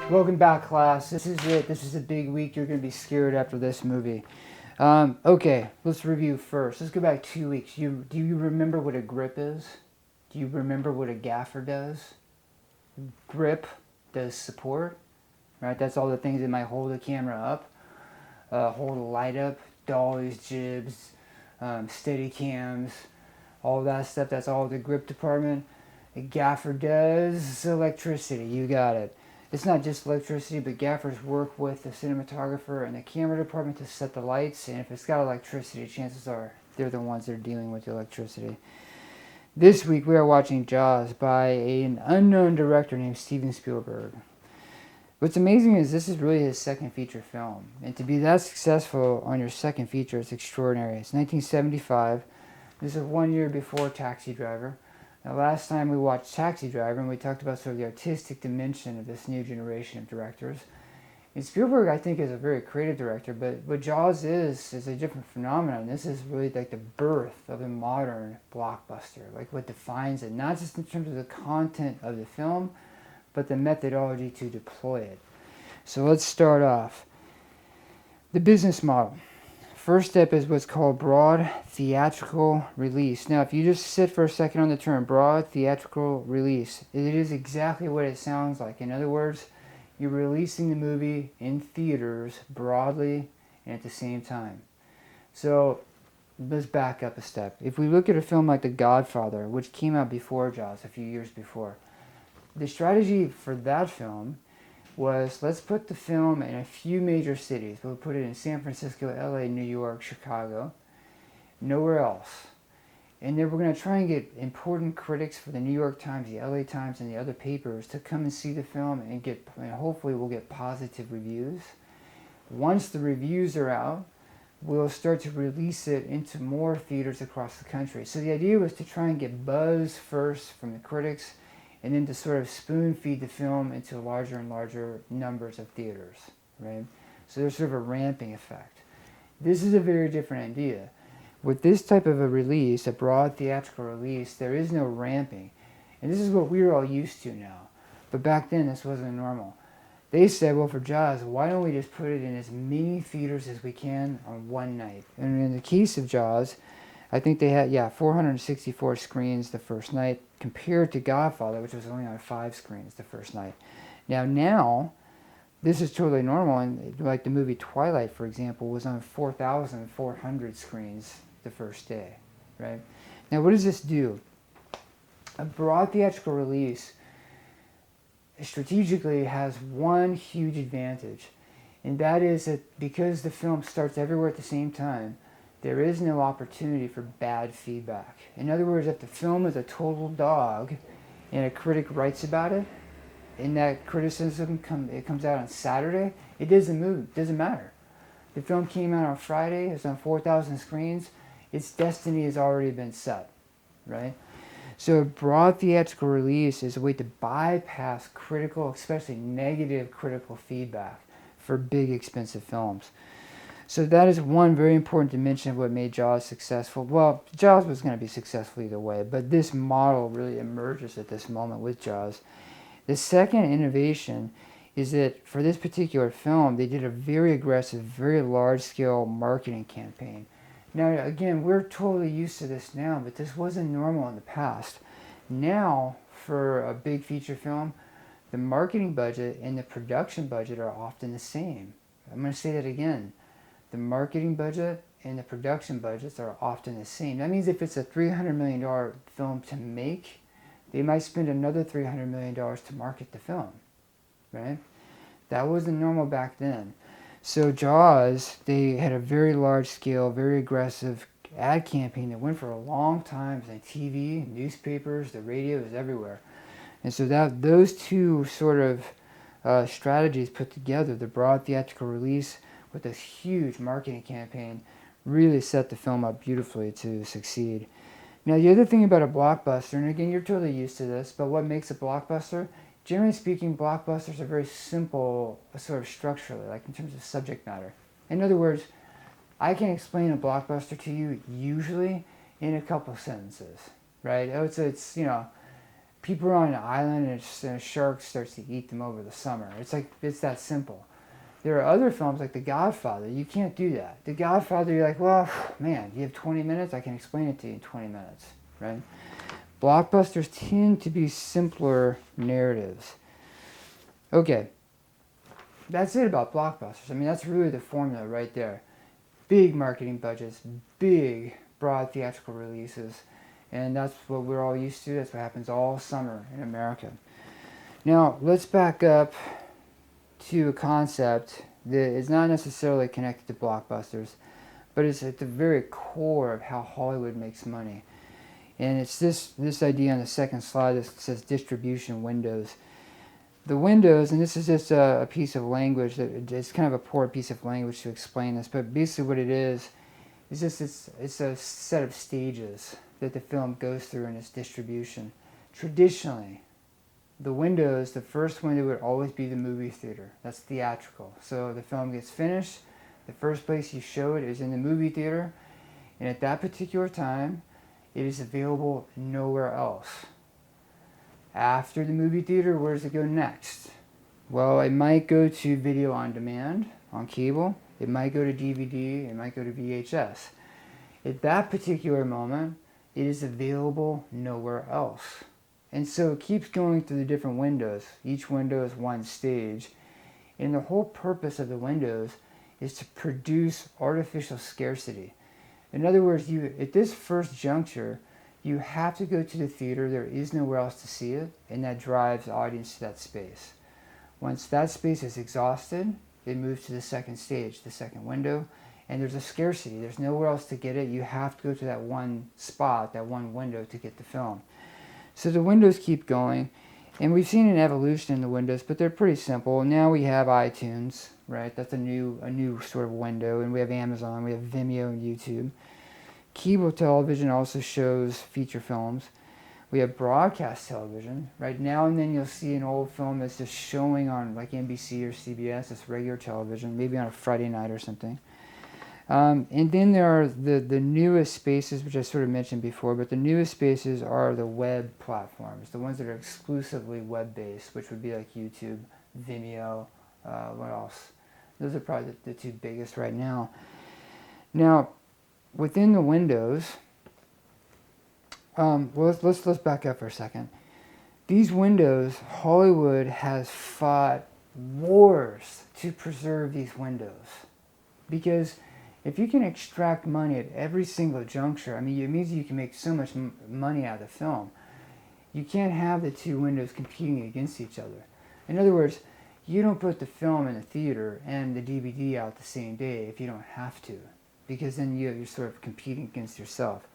Welcome back, class. This is it. This is a big week. You're going to be scared after this movie. Okay, let's review first. Let's go back 2 weeks. Do you remember what a grip is? Do you remember what a gaffer does? Grip does support, right? That's all the things that might hold the camera up, hold the light up, dollies, jibs, steady cams, all that stuff. That's all the grip department. A gaffer does electricity. You got it. It's not just electricity, but gaffers work with the cinematographer and the camera department to set the lights, and if it's got electricity, chances are they're the ones that are dealing with the electricity. This week we are watching Jaws by an unknown director named Steven Spielberg. What's amazing is this is really his second feature film, and to be that successful on your second feature is extraordinary. It's 1975. This is 1 year before Taxi Driver. Now, last time we watched Taxi Driver, and we talked about sort of the artistic dimension of this new generation of directors. And Spielberg, I think, is a very creative director, but what Jaws is a different phenomenon. This is really like the birth of a modern blockbuster, like what defines it, not just in terms of the content of the film, but the methodology to deploy it. So let's start off. The business model. First step is what's called broad theatrical release. Now, if you just sit for a second on the term broad theatrical release, it is exactly what it sounds like. In other words, you're releasing the movie in theaters broadly and at the same time. So let's back up a step. If we look at a film like The Godfather, which came out before Jaws, a few years before, the strategy for that film was, let's put the film in a few major cities. We'll put it in San Francisco, LA, New York, Chicago, nowhere else. And then we're going to try and get important critics for the New York Times, the LA Times, and the other papers to come and see the film and hopefully we'll get positive reviews. Once the reviews are out, we'll start to release it into more theaters across the country. So the idea was to try and get buzz first from the critics, and then to sort of spoon feed the film into larger and larger numbers of theaters, right? So there's sort of a ramping effect. This is a very different idea. With this type of a release, a broad theatrical release, there is no ramping. And this is what we're all used to now. But back then, this wasn't normal. They said, well, for Jaws, why don't we just put it in as many theaters as we can on one night? And in the case of Jaws, I think they had, 464 screens the first night, compared to Godfather, which was only on 5 screens the first night. Now, this is totally normal, and like the movie Twilight, for example, was on 4,400 screens the first day, right? Now, what does this do? A broad theatrical release strategically has one huge advantage, and that is that because the film starts everywhere at the same time, there is no opportunity for bad feedback. In other words, if the film is a total dog and a critic writes about it, and that criticism comes out on Saturday, it doesn't matter. The film came out on Friday, it's on 4,000 screens, its destiny has already been set, right? So a broad theatrical release is a way to bypass critical, especially negative critical feedback for big, expensive films. So that is one very important dimension of what made Jaws successful. Well, Jaws was going to be successful either way, but this model really emerges at this moment with Jaws. The second innovation is that for this particular film, they did a very aggressive, very large-scale marketing campaign. Now, again, we're totally used to this now, but this wasn't normal in the past. Now, for a big feature film, the marketing budget and the production budget are often the same. I'm going to say that again. The marketing budget and the production budgets are often the same. That means if it's a $300 million film to make, they might spend another $300 million to market the film, right? That wasn't normal back then. So Jaws, they had a very large scale, very aggressive ad campaign that went for a long time. It was on TV, newspapers, the radio, it was everywhere. And so those two sort of strategies put together, the broad theatrical release with this huge marketing campaign, really set the film up beautifully to succeed. Now, the other thing about a blockbuster, and again, you're totally used to this, but what makes a blockbuster? Generally speaking, blockbusters are very simple, sort of structurally, like in terms of subject matter. In other words, I can explain a blockbuster to you usually in a couple sentences, right? It's people are on an island and a shark starts to eat them over the summer. It's that simple. There are other films like The Godfather. You can't do that. The Godfather, you're like, well, man, you have 20 minutes? I can explain it to you in 20 minutes, right? Blockbusters tend to be simpler narratives. Okay, that's it about blockbusters. I mean, that's really the formula right there. Big marketing budgets, big, broad theatrical releases, and that's what we're all used to. That's what happens all summer in America. Now, let's back up to a concept that is not necessarily connected to blockbusters, but it's at the very core of how Hollywood makes money. And it's this idea on the second slide that says distribution windows. The windows, and this is just a piece of language, that it's kind of a poor piece of language to explain this, but basically what it is just it's a set of stages that the film goes through in its distribution. Traditionally, the first window would always be the movie theater. That's theatrical. So the film gets finished, the first place you show it is in the movie theater, and at that particular time, it is available nowhere else. After the movie theater, where does it go next? Well, it might go to video on demand, on cable. It might go to DVD. It might go to VHS. At that particular moment, it is available nowhere else. And so it keeps going through the different windows. Each window is one stage. And the whole purpose of the windows is to produce artificial scarcity. In other words, at this first juncture, you have to go to the theater. There is nowhere else to see it, and that drives the audience to that space. Once that space is exhausted, it moves to the second stage, the second window, and there's a scarcity. There's nowhere else to get it. You have to go to that one spot, that one window to get the film. So the windows keep going, and we've seen an evolution in the windows, but they're pretty simple. Now we have iTunes, right? That's a new sort of window, and we have Amazon, we have Vimeo and YouTube. Cable television also shows feature films. We have broadcast television. Right now and then you'll see an old film that's just showing on like NBC or CBS. It's regular television, maybe on a Friday night or something. And then there are the newest spaces, which I sort of mentioned before, but the newest spaces are the web platforms, the ones that are exclusively web-based, which would be like YouTube, Vimeo, what else? Those are probably the two biggest right now. Now, within the windows, let's back up for a second. These windows, Hollywood has fought wars to preserve these windows, because if you can extract money at every single juncture, I mean, it means you can make so much money out of the film. You can't have the two windows competing against each other. In other words, you don't put the film in the theater and the DVD out the same day if you don't have to, because then you're sort of competing against yourself.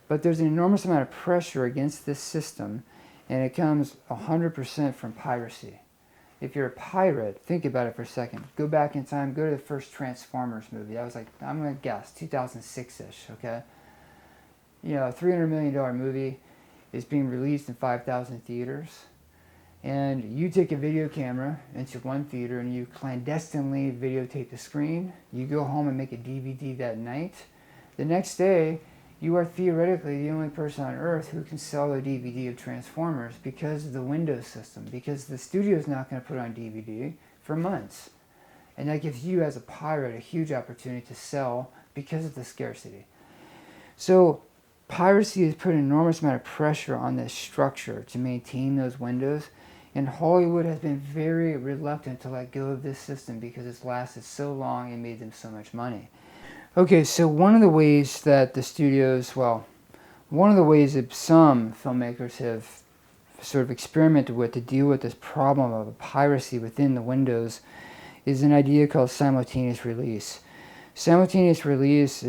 But there's an enormous amount of pressure against this system, and it comes 100% from piracy. If you're a pirate, think about it for a second. Go back in time, go to the first Transformers movie. That was like, I'm going to guess, 2006-ish, okay? You know, a $300 million movie is being released in 5,000 theaters. And you take a video camera into one theater and you clandestinely videotape the screen. You go home and make a DVD that night. The next day, you are theoretically the only person on earth who can sell a DVD of Transformers because of the Windows system, because the studio's not going to put it on DVD for months. And that gives you as a pirate a huge opportunity to sell because of the scarcity. So piracy has put an enormous amount of pressure on this structure to maintain those windows, and Hollywood has been very reluctant to let go of this system because it's lasted so long and made them so much money. Okay, so one of the ways that some filmmakers have sort of experimented with to deal with this problem of piracy within the windows is an idea called simultaneous release. Simultaneous release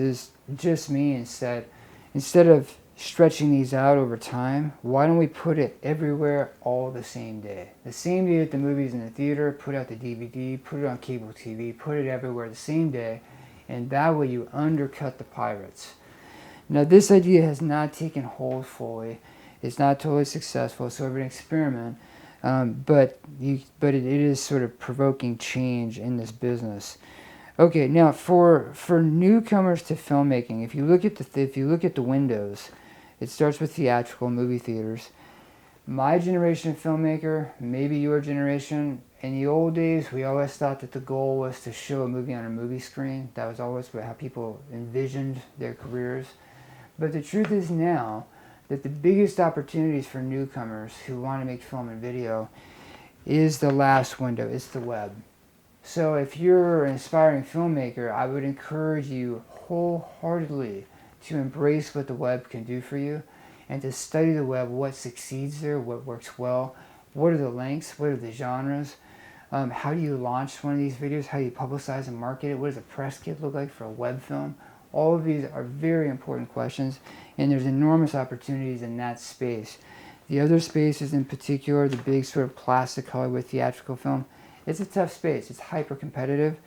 just means that instead of stretching these out over time, why don't we put it everywhere all the same day? The same day that the movie's in the theater, put out the DVD, put it on cable TV, put it everywhere the same day, and that way you undercut the pirates. Now this idea has not taken hold fully. It's not totally successful. It's sort of an experiment, but it is sort of provoking change in this business. Okay, now for newcomers to filmmaking, if you look at the windows, it starts with theatrical movie theaters. My generation of filmmaker, maybe your generation, in the old days, we always thought that the goal was to show a movie on a movie screen. That was always how people envisioned their careers. But the truth is now that the biggest opportunities for newcomers who want to make film and video is the last window, it's the web. So if you're an aspiring filmmaker, I would encourage you wholeheartedly to embrace what the web can do for you and to study the web, what succeeds there, what works well, what are the lengths, what are the genres, how do you launch one of these videos, how do you publicize and market it, what does a press kit look like for a web film. All of these are very important questions, and there's enormous opportunities in that space. The other spaces in particular, the big sort of classic Hollywood theatrical film, it's a tough space. It's hyper competitive,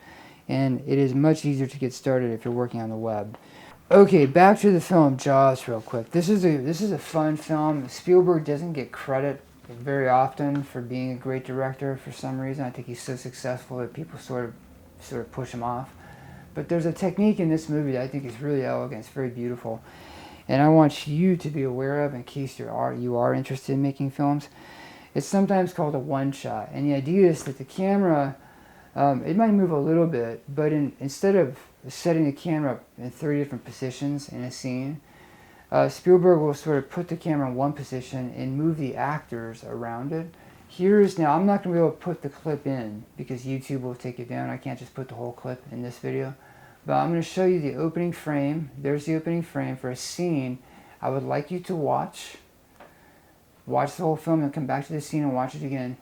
and it is much easier to get started if you're working on the web. Okay, back to the film Jaws real quick. This is a fun film. Spielberg doesn't get credit very often for being a great director for some reason. I think he's so successful that people sort of push him off. But there's a technique in this movie that I think is really elegant. It's very beautiful, and I want you to be aware of in case you are interested in making films. It's sometimes called a one-shot, and the idea is that the camera, it might move a little bit, but instead of setting the camera up in 30 different positions in a scene, Spielberg will sort of put the camera in one position and move the actors around it. Now, I'm not going to be able to put the clip in because YouTube will take it down. I can't just put the whole clip in this video. But I'm going to show you the opening frame. There's the opening frame for a scene I would like you to watch. Watch the whole film and come back to the scene and watch it again.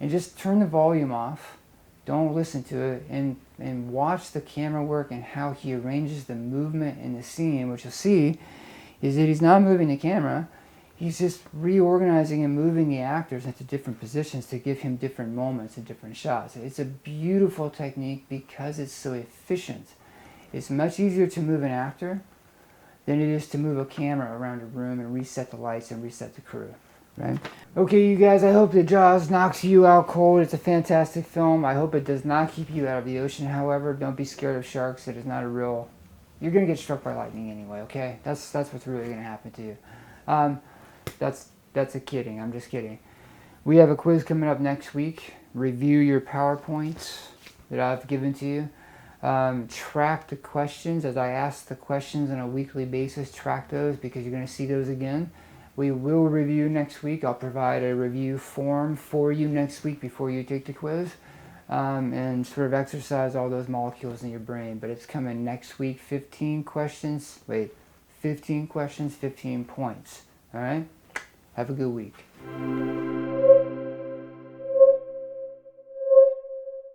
And just turn the volume off. Don't listen to it. And watch the camera work and how he arranges the movement in the scene. What you'll see is that he's not moving the camera. He's just reorganizing and moving the actors into different positions to give him different moments and different shots. It's a beautiful technique because it's so efficient. It's much easier to move an actor than it is to move a camera around a room and reset the lights and reset the crew. Right? Okay, you guys, I hope that Jaws knocks you out cold. It's a fantastic film. I hope it does not keep you out of the ocean, however. Don't be scared of sharks. It is not a real... You're going to get struck by lightning anyway, okay? That's what's really going to happen to you. That's a kidding. I'm just kidding. We have a quiz coming up next week. Review your PowerPoints that I've given to you. Track the questions as I ask the questions on a weekly basis. Track those because you're going to see those again. We will review next week. I'll provide a review form for you next week before you take the quiz. And sort of exercise all those molecules in your brain. But it's coming next week. 15 questions, 15 points. All right? Have a good week.